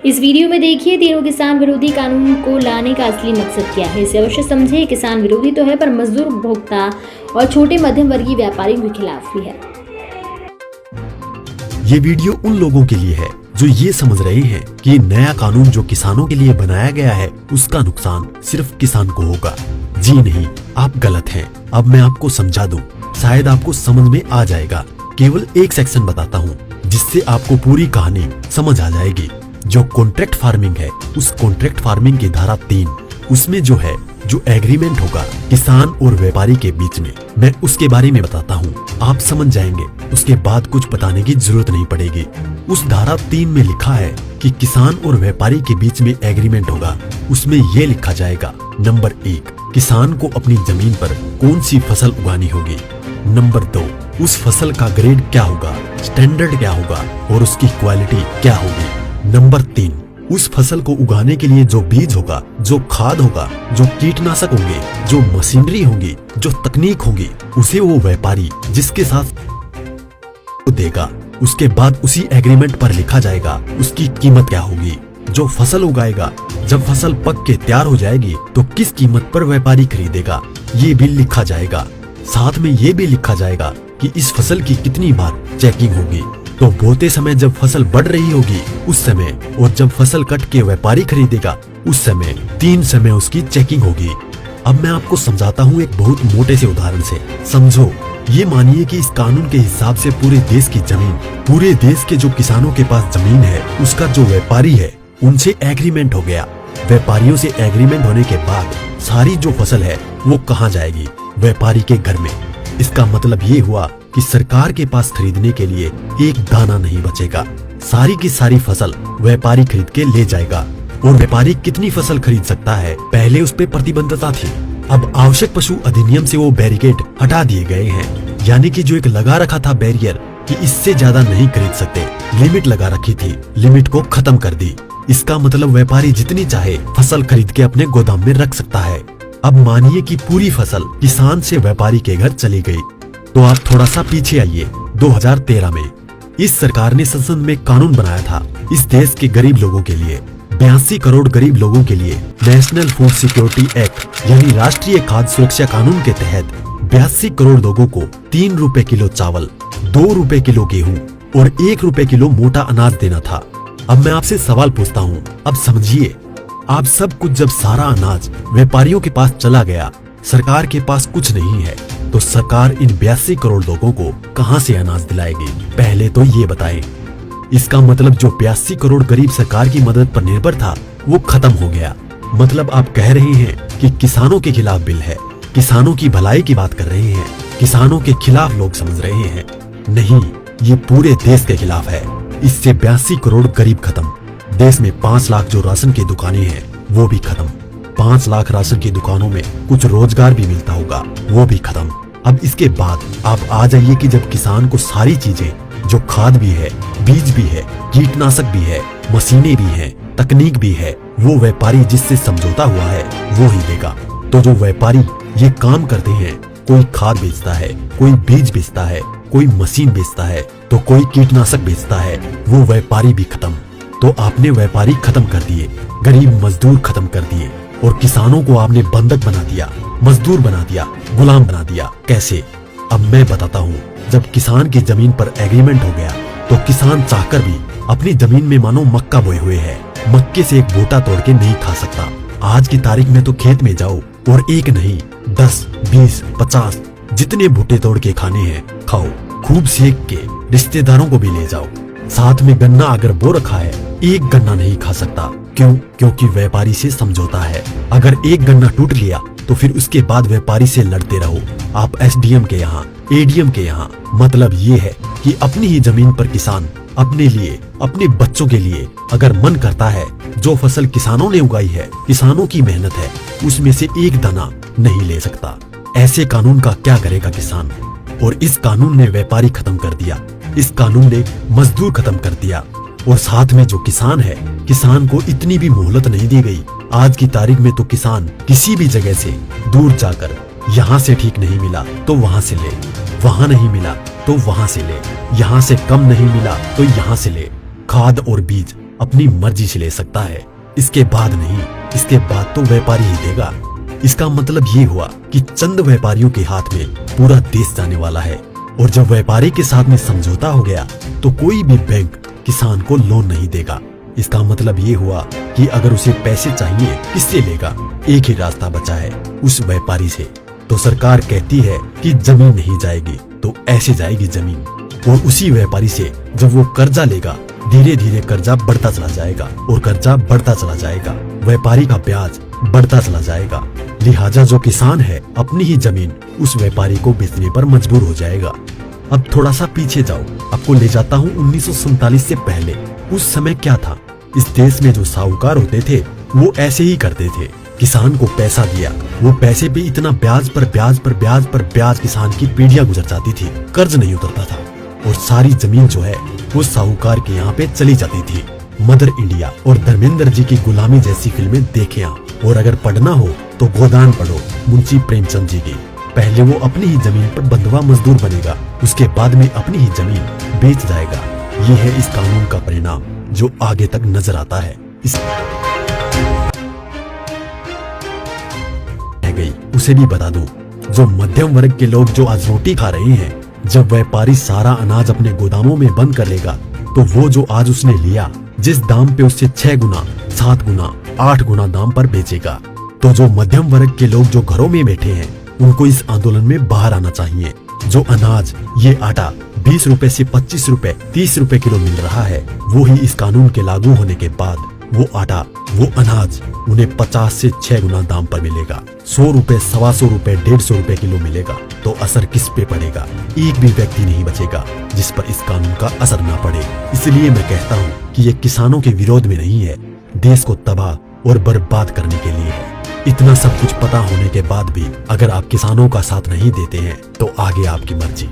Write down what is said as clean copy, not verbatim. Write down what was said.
इस वीडियो में देखिए तीनों किसान विरोधी कानून को लाने का असली मकसद क्या है। इसे अवश्य समझे। किसान विरोधी तो है पर मजदूर, उपभोक्ता और छोटे मध्यम वर्गीय व्यापारियों के खिलाफ भी है। ये वीडियो उन लोगों के लिए है जो ये समझ रहे हैं कि नया कानून जो किसानों के लिए बनाया गया है उसका नुकसान सिर्फ किसान को होगा। जी नहीं, आप गलत हैं। अब मैं आपको समझा दूं, शायद आपको समझ में आ जाएगा। केवल एक सेक्शन बताता हूँ जिससे आपको पूरी कहानी समझ आ जाएगी। जो कॉन्ट्रैक्ट फार्मिंग है, उस कॉन्ट्रैक्ट फार्मिंग की धारा 3, उसमें जो एग्रीमेंट होगा किसान और व्यापारी के बीच में, मैं उसके बारे में बताता हूँ। आप समझ जाएंगे, उसके बाद कुछ बताने की जरूरत नहीं पड़ेगी। उस धारा 3 में लिखा है कि किसान और व्यापारी के बीच में एग्रीमेंट होगा। उसमें ये लिखा जाएगा, नंबर 1, किसान को अपनी जमीन पर कौन सी फसल उगानी होगी। नंबर 2, उस फसल का ग्रेड क्या होगा, स्टैंडर्ड क्या होगा और उसकी क्वालिटी क्या होगी। नंबर 3, उस फसल को उगाने के लिए जो बीज होगा, जो खाद होगा, जो कीटनाशक होंगे, जो मशीनरी होगी, जो तकनीक होगी, उसे वो व्यापारी जिसके साथ देगा। उसके बाद उसी एग्रीमेंट पर लिखा जाएगा उसकी कीमत क्या होगी। जो फसल उगाएगा, जब फसल पक के तैयार हो जाएगी तो किस कीमत पर व्यापारी खरीदेगा, ये भी लिखा जाएगा। साथ में ये भी लिखा जाएगा कि इस फसल की कितनी बार चेकिंग होगी। तो बोते समय जब फसल बढ़ रही होगी उस समय, और जब फसल कट के व्यापारी खरीदेगा उस समय, 3 समय उसकी चेकिंग होगी। अब मैं आपको समझाता हूँ एक बहुत मोटे से उदाहरण से। समझो, ये मानिए कि इस कानून के हिसाब से पूरे देश की जमीन, पूरे देश के जो किसानों के पास जमीन है, उसका जो व्यापारी है उनसे एग्रीमेंट हो गया। व्यापारियों से एग्रीमेंट होने के बाद सारी जो फसल है वो कहाँ जाएगी? व्यापारी के घर में। इसका मतलब ये हुआ कि सरकार के पास खरीदने के लिए एक दाना नहीं बचेगा। सारी की सारी फसल व्यापारी खरीद के ले जाएगा। और व्यापारी कितनी फसल खरीद सकता है, पहले उस पे प्रतिबंधता थी। अब आवश्यक पशु अधिनियम से वो बैरिकेड हटा दिए गए हैं। यानी कि जो एक लगा रखा था बैरियर कि इससे ज्यादा नहीं खरीद सकते, लिमिट लगा रखी थी, लिमिट को खत्म कर दी। इसका मतलब व्यापारी जितनी चाहे फसल खरीद के अपने गोदाम में रख सकता है। अब मानिए कि पूरी फसल किसान से व्यापारी के घर चली गई, तो आप थोड़ा सा पीछे आइए। 2013 में इस सरकार ने संसद में कानून बनाया था इस देश के गरीब लोगों के लिए। 82 करोड़ गरीब लोगों के लिए नेशनल फूड सिक्योरिटी एक्ट यानी राष्ट्रीय खाद्य सुरक्षा कानून के तहत 82 करोड़ लोगों को 3 रुपए किलो चावल, 2 रुपए किलो गेहूं और 1 रुपए किलो मोटा अनाज देना था। अब मैं आपसे सवाल पूछता हूँ, अब समझिए, आप सब कुछ जब सारा अनाज व्यापारियों के पास चला गया, सरकार के पास कुछ नहीं है, तो सरकार इन 82 करोड़ लोगों को कहां से अनाज दिलाएगी? पहले तो ये बताएं। इसका मतलब जो 82 करोड़ गरीब सरकार की मदद पर निर्भर था वो खत्म हो गया। मतलब आप कह रहे हैं कि किसानों के खिलाफ बिल है, किसानों की भलाई की बात कर रहे हैं, किसानों के खिलाफ लोग समझ रहे हैं। नहीं, ये पूरे देश के खिलाफ है। इससे 82 करोड़ गरीब खत्म। देश में 5 लाख जो राशन की दुकानें हैं वो भी खत्म। 5 लाख राशन की दुकानों में कुछ रोजगार भी मिलता होगा, वो भी खत्म। अब इसके बाद आप आ जाइए कि जब किसान को सारी चीजें, जो खाद भी है, बीज भी है, कीटनाशक भी है, मशीनें भी हैं, तकनीक भी है, वो व्यापारी जिससे समझौता हुआ है वो ही देगा। तो जो व्यापारी ये काम करते हैं, कोई खाद बेचता है, कोई बीज बेचता है, कोई मशीन बेचता है, तो कोई कीटनाशक बेचता है, वो व्यापारी भी खत्म। तो आपने व्यापारी खत्म कर दिए, गरीब मजदूर खत्म कर दिए, और किसानों को आपने बंधक बना दिया, मजदूर बना दिया, गुलाम बना दिया। कैसे? अब मैं बताता हूँ। जब किसान की जमीन पर एग्रीमेंट हो गया तो किसान चाहकर भी अपनी जमीन में मानो मक्का बोए हुए है, मक्के से एक बूटा तोड़ के नहीं खा सकता। आज की तारीख में तो खेत में जाओ और एक नहीं 10, 20, 50 जितने बूटे तोड़ के खाने हैं खाओ, खूब सेक के रिश्तेदारों को भी ले जाओ। साथ में गन्ना अगर बो रखा है, एक गन्ना नहीं खा सकता। क्यों? क्योंकि व्यापारी से समझौता है। अगर एक गन्ना टूट लिया तो फिर उसके बाद व्यापारी से लड़ते रहो, आप एसडीएम के यहाँ, एडीएम के यहाँ। मतलब ये है कि अपनी ही जमीन पर किसान अपने लिए, अपने बच्चों के लिए अगर मन करता है, जो फसल किसानों ने उगाई है, किसानों की मेहनत है, उसमें से एक दाना नहीं ले सकता। ऐसे कानून का क्या करेगा किसान? और इस कानून ने व्यापारी खत्म कर दिया, इस कानून ने मजदूर खत्म कर दिया, और साथ में जो किसान है, किसान को इतनी भी मोहलत नहीं दी गई। आज की तारीख में तो किसान किसी भी जगह से दूर जाकर, यहाँ से ठीक नहीं मिला तो वहाँ से ले, वहाँ नहीं मिला तो वहाँ से ले, यहाँ से कम नहीं मिला तो यहाँ से ले। खाद और बीज अपनी मर्जी से ले सकता है, इसके बाद नहीं। इसके बाद तो व्यापारी ही देगा। इसका मतलब ये हुआ कि चंद व्यापारियों के हाथ में पूरा देश जाने वाला है। और जब व्यापारी के साथ में समझौता हो गया तो कोई भी बैंक किसान को लोन नहीं देगा। इसका मतलब ये हुआ कि अगर उसे पैसे चाहिए किससे लेगा? एक ही रास्ता बचा है, उस व्यापारी से। तो सरकार कहती है कि जमीन नहीं जाएगी, तो ऐसे जाएगी जमीन। और उसी व्यापारी से जब वो कर्जा लेगा, धीरे धीरे कर्जा बढ़ता चला जाएगा और कर्जा बढ़ता चला जाएगा। व्यापारी का ब्याज बढ़ता चला जाएगा। लिहाजा जो किसान है अपनी ही जमीन उस व्यापारी को बेचने पर मजबूर हो जाएगा। अब थोड़ा सा पीछे जाओ, आपको ले जाता हूँ 1947 से पहले। उस समय क्या था? इस देश में जो साहूकार होते थे वो ऐसे ही करते थे। किसान को पैसा दिया, वो पैसे पे इतना ब्याज पर ब्याज पर ब्याज पर ब्याज किसान की पीढ़ियां गुजर जाती थी, कर्ज नहीं उतरता था और सारी जमीन जो है वो साहूकार के यहाँ पे चली जाती थी। मदर इंडिया और धर्मेंद्र जी की गुलामी जैसी फिल्में देखें आप। और अगर पढ़ना हो तो गोदान पढ़ो मुंशी प्रेमचंद जी की। पहले वो अपनी ही जमीन पर बंधुआ मजदूर बनेगा, उसके बाद में अपनी ही जमीन बेच जाएगा। ये है इस कानून का परिणाम जो आगे तक नजर आता है। इस रह गई उसे भी बता दूं, जो मध्यम वर्ग के लोग जो आज रोटी खा रहे हैं, जब व्यापारी सारा अनाज अपने गोदामों में बंद कर लेगा तो वो जो आज उसने लिया जिस दाम पे उससे 6 गुना 7 गुना 8 गुना दाम पर बेचेगा। तो जो मध्यम वर्ग के लोग जो घरों में बैठे हैं उनको इस आंदोलन में बाहर आना चाहिए। जो अनाज, ये आटा 20 रुपए से 25 रुपए 30 रुपए किलो मिल रहा है, वो ही इस कानून के लागू होने के बाद वो आटा, वो अनाज उन्हें 50 से 6 गुना दाम पर मिलेगा। 100 रुपए, 125 रुपए, 150 रुपए किलो मिलेगा। तो असर किस पे पड़ेगा? एक भी व्यक्ति नहीं बचेगा जिस पर इस कानून का असर ना पड़े। इसलिए मैं कहता हूँ कि ये किसानों के विरोध में नहीं है, देश को तबाह और बर्बाद करने के लिए है। इतना सब कुछ पता होने के बाद भी अगर आप किसानों का साथ नहीं देते हैं तो आगे आपकी मर्जी।